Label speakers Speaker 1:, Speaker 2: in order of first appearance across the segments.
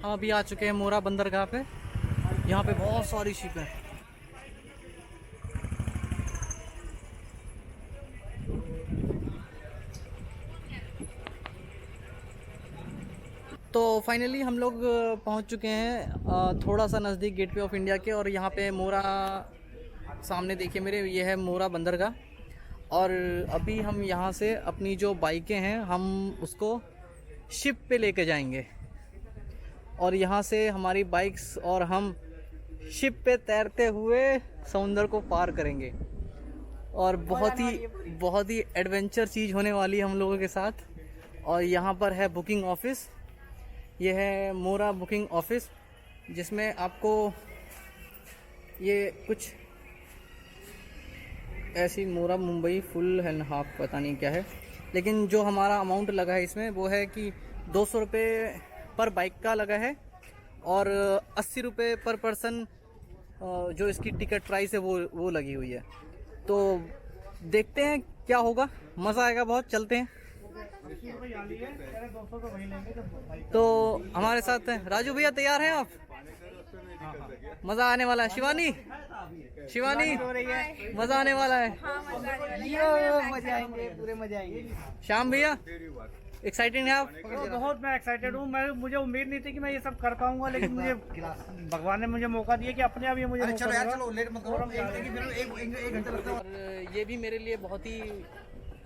Speaker 1: हम अभी आ चुके हैं मोरा बंदरगाह पे। यहाँ पे बहुत सारी शिप है। तो फाइनली हम लोग पहुँच चुके हैं थोड़ा सा नज़दीक गेटवे ऑफ इंडिया के। और यहाँ पे मोरा सामने देखिए मेरे, ये है मोरा बंदरगाह। और अभी हम यहाँ से अपनी जो बाइकें हैं हम उसको शिप पे लेके जाएंगे। और यहाँ से हमारी बाइक्स और हम शिप पे तैरते हुए समुंदर को पार करेंगे। और बहुत ही एडवेंचर चीज़ होने वाली है हम लोगों के साथ। और यहाँ पर है बुकिंग ऑफिस, ये है मोरा बुकिंग ऑफिस, जिसमें आपको ये कुछ ऐसी मोरा मुंबई फुल एंड हाफ पता नहीं क्या है, लेकिन जो हमारा अमाउंट लगा है इसमें वो है कि 200 रुपये पर बाइक का लगा है और 80 रुपये पर पर्सन जो इसकी टिकट प्राइस है वो लगी हुई है। तो देखते हैं क्या होगा, मज़ा आएगा बहुत। चलते हैं। तो हमारे साथ हैं राजू भैया, तैयार हैं आप? मज़ा आने वाला है। शिवानी मज़ा आने वाला है।
Speaker 2: मजा आएंगे, पूरे मजा आएंगे।
Speaker 1: श्याम भैया एक्साइटेड हैं आप?
Speaker 2: बहुत मैं एक्साइटेड हूँ। मुझे उम्मीद नहीं थी कि मैं ये सब कर पाऊंगा, लेकिन मुझे भगवान ने मुझे मौका दिया कि अपने आप ये मुझे
Speaker 1: चलो यार, चलो लेट मत करो। एक घंटा लगता है। और ये भी मेरे लिए बहुत ही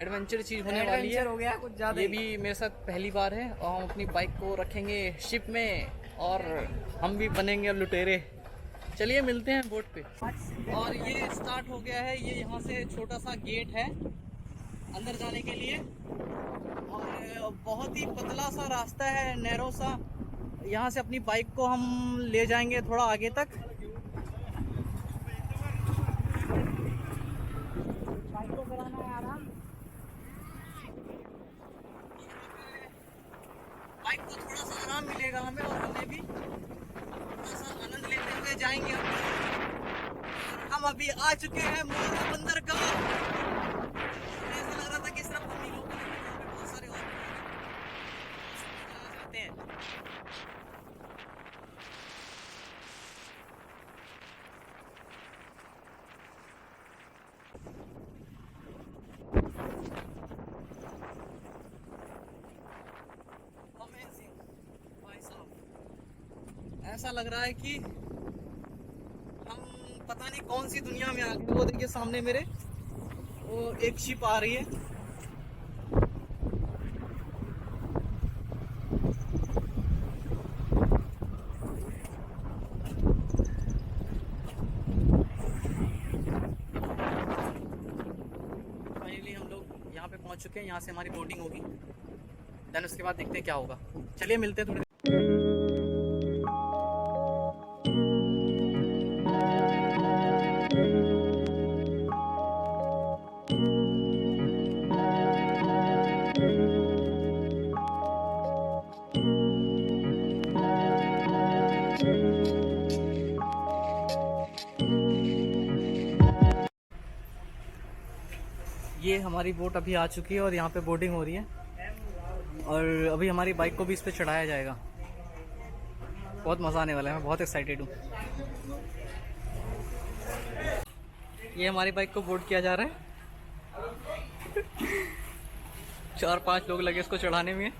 Speaker 1: एडवेंचर चीज़ होने वाली है।
Speaker 2: हो गया कुछ ज़्यादा।
Speaker 1: ये भी मेरे साथ पहली बार है और हम अपनी बाइक को रखेंगे शिप में और हम भी बनेंगे लुटेरे। चलिए मिलते हैं बोट पे। और ये स्टार्ट हो गया है। ये यहाँ से छोटा सा गेट है अंदर जाने के लिए और बहुत ही पतला सा रास्ता है, नैरो सा। यहाँ से अपनी बाइक को हम ले जाएंगे थोड़ा आगे तक।
Speaker 2: बाइक को चलाना है आराम।
Speaker 1: बाइक को थोड़ा सा आराम मिलेगा हमें और हमें भी थोड़ा सा आनंद लेते हुए जाएंगे। हम अभी आ चुके हैं मोरा बंदरगाह। ऐसा लग रहा था कि सिर्फ हम ही लोग हैं, बहुत सारे और जाते हैं। भाई साहब, ऐसा लग रहा है कि हम पता नहीं कौन सी दुनिया में आ गए। वो देखिए सामने मेरे, वो एक शिप आ रही है। फाइनली हम लोग यहाँ पे पहुँच चुके हैं। यहाँ से हमारी बोटिंग होगी, देन उसके बाद देखते हैं क्या होगा। चलिए मिलते हैं थोड़ी। ये हमारी बोट अभी आ चुकी है और यहाँ पे बोटिंग हो रही है और अभी हमारी बाइक को भी इस पे चढ़ाया जाएगा। बहुत मज़ा आने वाला है, मैं बहुत एक्साइटेड हूँ। ये हमारी बाइक को बोट किया जा रहा है। 4-5 लोग लगे इसको चढ़ाने में।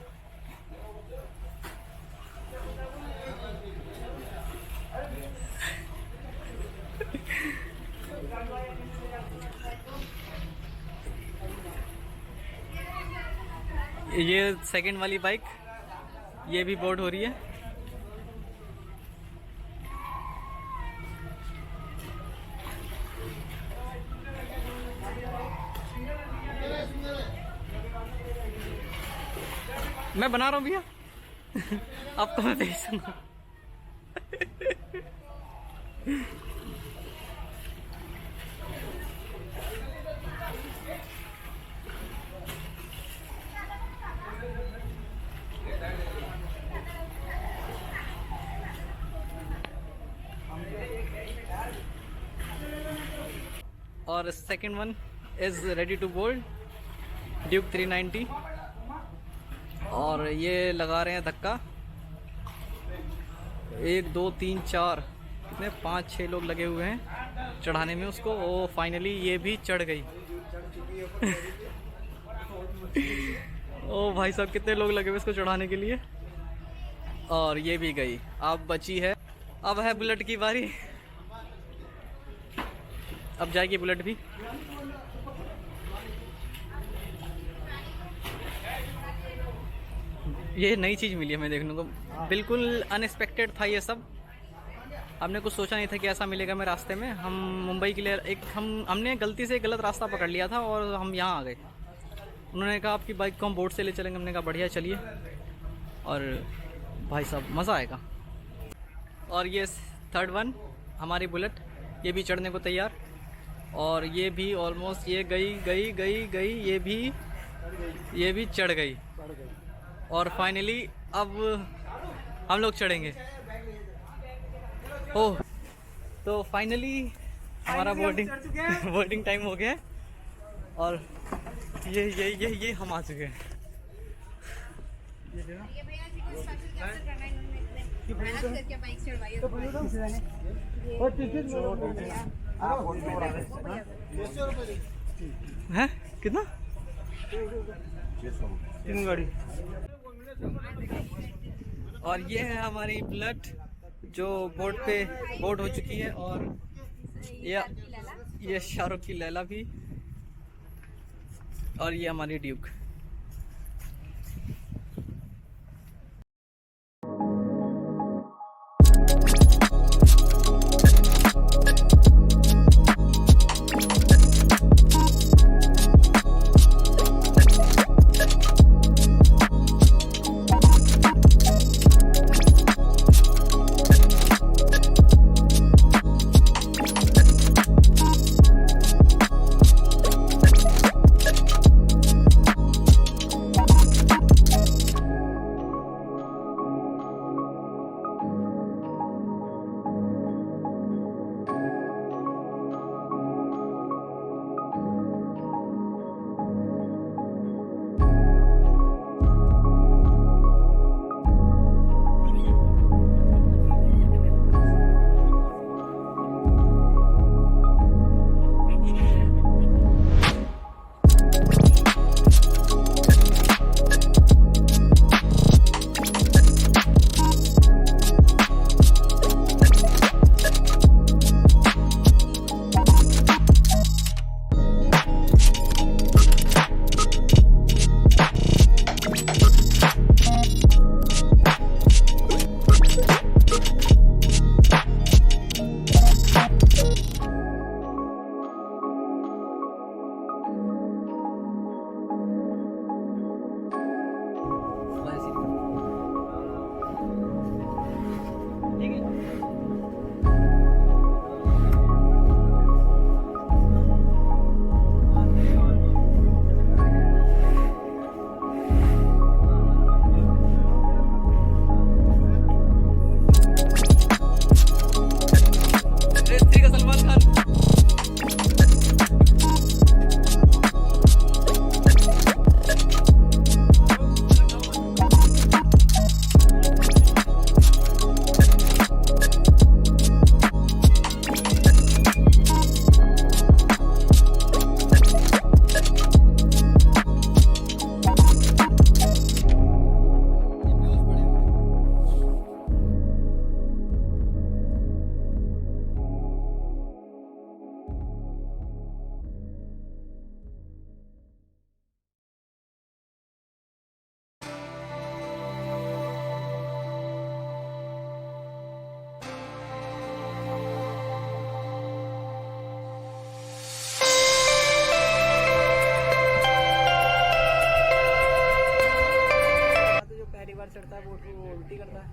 Speaker 1: ये सेकंड वाली बाइक, ये भी बोट हो रही है। मैं बना रहा हूँ भैया। अब तो मैं भेज दूंगा। और second one is ready to bold, duke 390। और ये लगा रहे हैं धक्का। 1 2 3 4 कितने 5 6 लोग लगे हुए हैं चढ़ाने में उसको। ओ फाइनली ये भी चढ़ गई। ओ भाई साहब कितने लोग लगे हुए इसको चढ़ाने के लिए। और ये भी गई। अब बची है, अब है बुलेट की बारी। अब जाएगी बुलेट भी। ये नई चीज़ मिली हमें देखने को, बिल्कुल अनएक्सपेक्टेड था ये सब। हमने कुछ सोचा नहीं था कि ऐसा मिलेगा। मैं रास्ते में हम मुंबई के लिए हमने गलती से गलत रास्ता पकड़ लिया था और हम यहाँ आ गए। उन्होंने कहा आपकी बाइक को हम बोर्ड से ले चलेंगे। हमने कहा बढ़िया चलिए। और भाई साहब मज़ा आएगा। और ये 3rd वन हमारी बुलेट, ये भी चढ़ने को तैयार। और ये भी ऑलमोस्ट ये गई, ये भी चढ़ गई। और फाइनली अब हम लोग चढ़ेंगे। ओह तो फाइनली हमारा बोर्डिंग टाइम हो गया है। और ये हम आ चुके हैं। हैं कितना 3 गाड़ी। और ये है हमारी बुलेट जो बोर्ड हो चुकी है। और ये शाहरुख की लैला भी। और ये हमारी ड्यूक।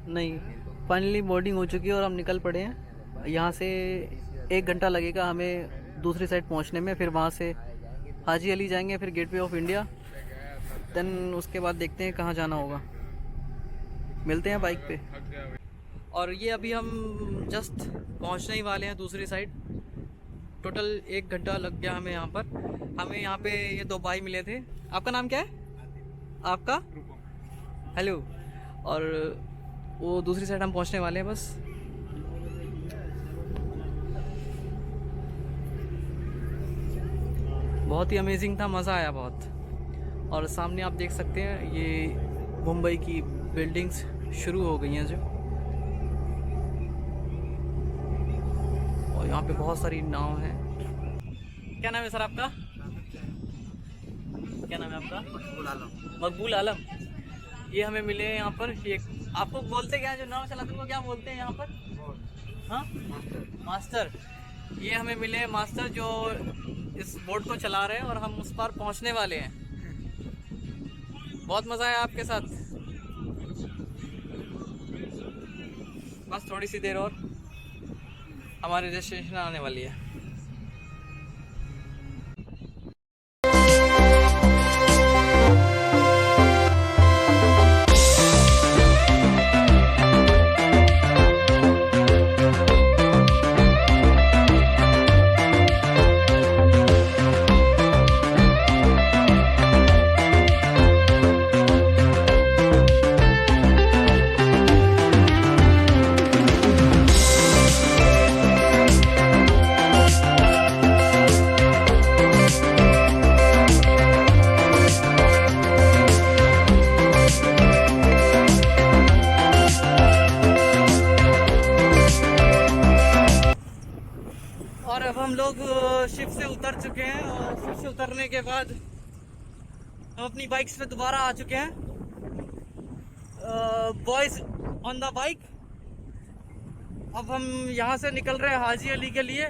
Speaker 1: नहीं, फाइनली बोर्डिंग हो चुकी है और हम निकल पड़े हैं। यहाँ से 1 घंटा लगेगा हमें दूसरी साइड पहुँचने में। फिर वहाँ से हाजी अली जाएंगे, फिर गेटवे ऑफ इंडिया। देन उसके बाद देखते हैं कहाँ जाना होगा। मिलते हैं बाइक पे। और ये अभी हम जस्ट पहुँचने ही वाले हैं दूसरी साइड। टोटल 1 घंटा लग गया हमें यहाँ पर। हमें यहाँ पे ये 2 भाई मिले थे। आपका नाम क्या है? आपका? हेलो। और वो दूसरी साइड हम पहुंचने वाले हैं बस। बहुत ही अमेजिंग था, मज़ा आया बहुत। और सामने आप देख सकते हैं ये मुंबई की बिल्डिंग्स शुरू हो गई हैं जो, और यहाँ पे बहुत सारी नाव हैं। क्या नाम है सर आपका? क्या नाम है आपका?
Speaker 2: मकबूल आलम।
Speaker 1: मकबूल आलम। ये हमें मिले हैं यहाँ पर। ये आपको बोलते क्या है जो नाव चलाते हैं, उनको क्या बोलते हैं यहाँ पर? हाँ, मास्टर। ये हमें मिले हैं मास्टर जो इस बोट को चला रहे हैं और हम उस पार पहुंचने वाले हैं। बहुत मज़ा आया आपके साथ। बस थोड़ी सी देर और हमारी डेस्टिनेशन आने वाली है। और अब हम लोग शिप से उतर चुके हैं और शिप से उतरने के बाद हम अपनी बाइक्स पे दोबारा आ चुके हैं। Boys on the bike. अब हम यहाँ से निकल रहे हैं हाजी अली के लिए।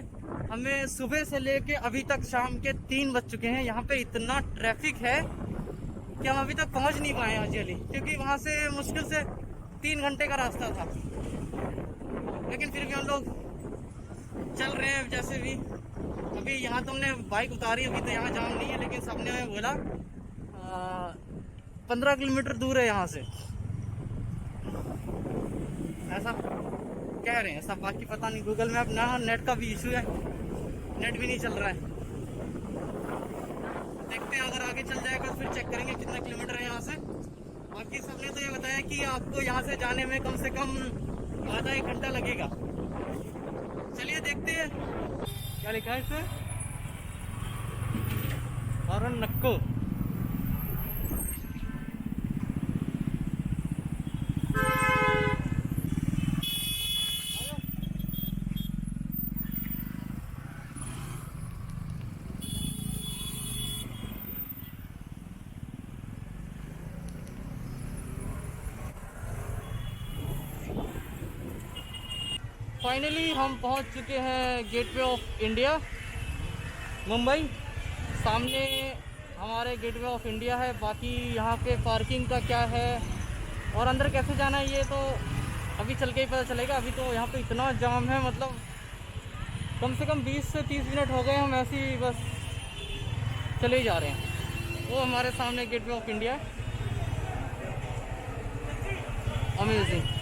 Speaker 1: हमें सुबह से लेके अभी तक शाम के 3 बज चुके हैं। यहाँ पे इतना ट्रैफिक है कि हम अभी तक पहुँच नहीं पाए हाजी अली, क्योंकि वहाँ से मुश्किल से 3 घंटे का रास्ता था। लेकिन फिर भी हम लोग चल रहे हैं जैसे भी। अभी यहाँ तो हमने बाइक उतारी, अभी तो यहाँ जाम नहीं है, लेकिन सबने हमें बोला 15 किलोमीटर दूर है यहाँ से, ऐसा कह रहे हैं सब। बाकी पता नहीं, गूगल मैप ना, नेट का भी इशू है, नेट भी नहीं चल रहा है। देखते हैं, अगर आगे चल जाएगा तो फिर चेक करेंगे कितना किलोमीटर है यहाँ से। बाकी सबने तो ये बताया कि आपको यहाँ से जाने में कम से कम आधा 1 घंटा लगेगा। चलिए देखते हैं क्या लिखा है इसमें। वारण नक्को। फाइनली हम पहुंच चुके हैं गेटवे ऑफ इंडिया मुंबई। सामने हमारे गेटवे ऑफ इंडिया है। बाकी यहाँ पे पार्किंग का क्या है और अंदर कैसे जाना है ये तो अभी चल के ही पता चलेगा। अभी तो यहाँ पे इतना जाम है, मतलब कम से कम 20 से 30 मिनट हो गए हम ऐसे ही बस चले ही जा रहे हैं। वो हमारे सामने गेटवे ऑफ इंडिया है। अमेजिंग।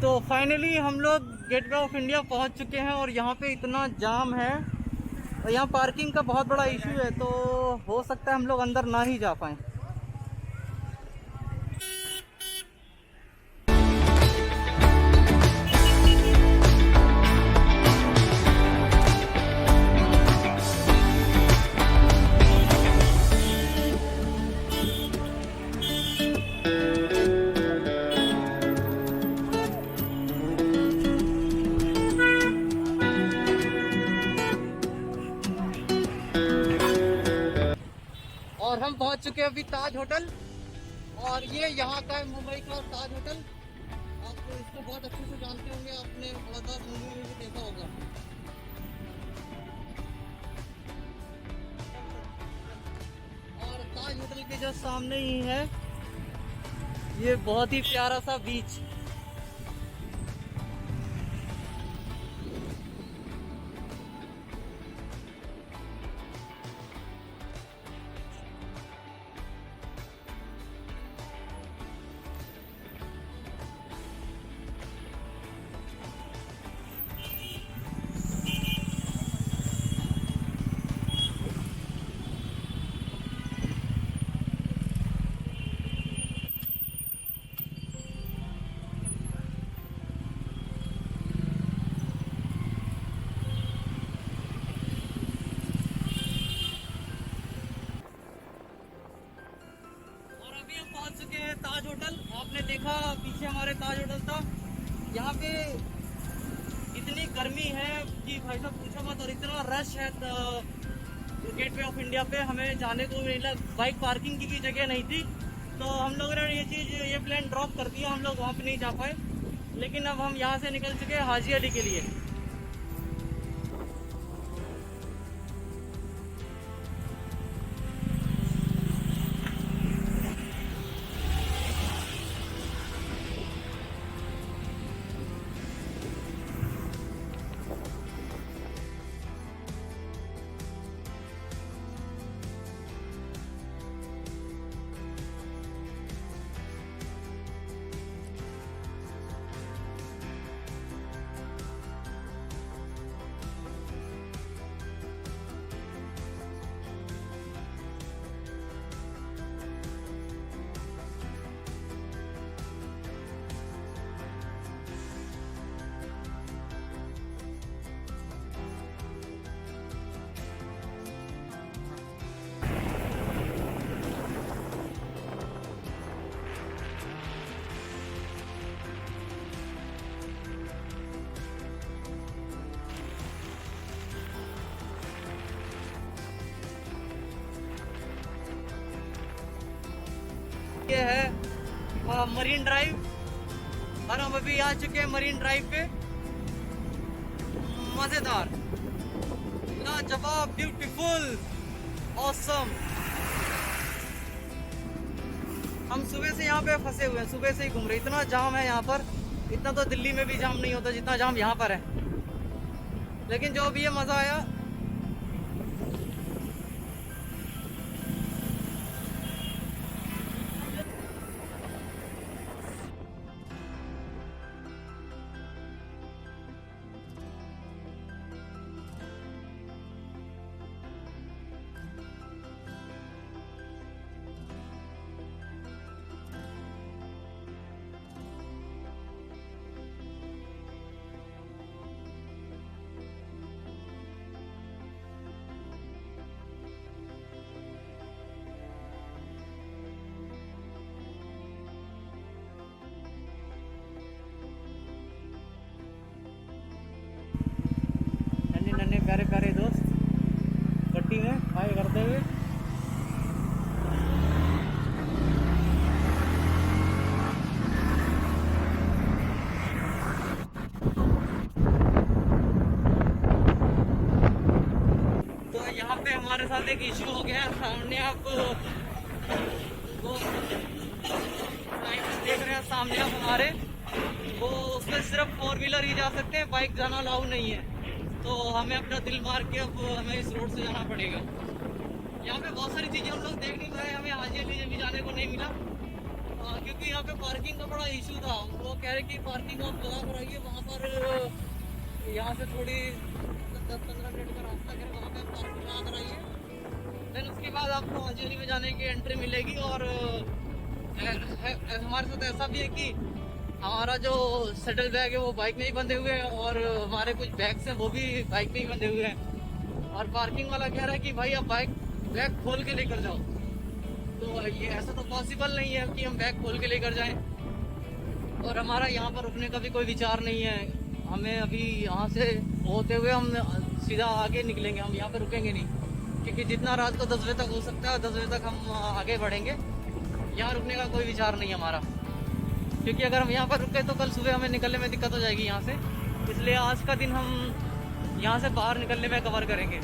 Speaker 1: तो फाइनली हम लोग गेटवे ऑफ इंडिया पहुंच चुके हैं और यहाँ पे इतना जाम है और यहाँ पार्किंग का बहुत बड़ा इशू है, तो हो सकता है हम लोग अंदर ना ही जा पाएँ। और हम पहुंच चुके हैं अभी ताज होटल, और ये यहाँ का है मुंबई का ताज होटल। आप इसको बहुत अच्छे से जानते होंगे, आपने बहुत बार मूवी में भी देखा होगा। और ताज होटल के जस्ट सामने ही है ये बहुत ही प्यारा सा बीच। देखा पीछे हमारे ताज होटल था, यहाँ पे इतनी गर्मी है कि भाई साहब पूछो मत, और इतना रश है गेटवे ऑफ इंडिया पे, हमें जाने को मिला, बाइक पार्किंग की भी जगह नहीं थी। तो हम लोगों ने ये प्लान ड्रॉप कर दिया, हम लोग वहाँ पे नहीं जा पाए। लेकिन अब हम यहाँ से निकल चुके हैं हाजी अली के लिए। ये है मरीन ड्राइव और हम अभी आ चुके हैं मरीन ड्राइव पे। मजेदार, लाजवाब, ब्यूटीफुल, ऑसम। हम सुबह से यहाँ पे फंसे हुए हैं, सुबह से ही घूम रहे। इतना जाम है यहाँ पर, इतना तो दिल्ली में भी जाम नहीं होता जितना जाम यहाँ पर है। लेकिन जो भी ये मज़ा आया, नन्हे प्यारे प्यारे दोस्त गड्डी में हाय करते हुए। तो यहाँ पे हमारे साथ एक इशू हो गया। सामने आप वो देख रहे हैं, सामने आप हमारे वो उसमें सिर्फ 4 व्हीलर ही जा सकते हैं, बाइक जाना अलाउ नहीं है। तो हमें अपना दिल मार के अब हमें इस रोड से जाना पड़ेगा। यहाँ पे बहुत सारी चीज़ें हम लोग देख नहीं पाए, हमें हाजी अली भी जाने को नहीं मिला क्योंकि यहाँ पे पार्किंग का बड़ा इशू था। वो कह रहे कि पार्किंग आप लगा कराइए वहाँ पर, यहाँ से थोड़ी 10-15 मिनट का रास्ता है, वहाँ पे पार्किंग लगा कराइए, देन उसके बाद आपको हाजी अली में जाने की एंट्री मिलेगी। और हमारे साथ ऐसा भी है कि हमारा जो शटल बैग है वो बाइक में ही बंधे हुए हैं, और हमारे कुछ बैग्स हैं वो भी बाइक में ही बंधे हुए हैं। और पार्किंग वाला कह रहा है कि भाई आप बैग खोल के लेकर जाओ। तो ये ऐसा तो पॉसिबल नहीं है कि हम बैग खोल के लेकर जाएं। और हमारा यहाँ पर रुकने का भी कोई विचार नहीं है। हमें अभी यहाँ से होते हुए हम सीधा आगे निकलेंगे, हम यहाँ पर रुकेंगे नहीं, क्योंकि जितना रात को 10 बजे तक हो सकता है 10 बजे तक हम आगे बढ़ेंगे। यहाँ रुकने का कोई विचार नहीं है हमारा, क्योंकि अगर हम यहाँ पर रुके तो कल सुबह हमें निकलने में दिक्कत हो जाएगी यहाँ से। इसलिए आज का दिन हम यहाँ से बाहर निकलने में कवर करेंगे।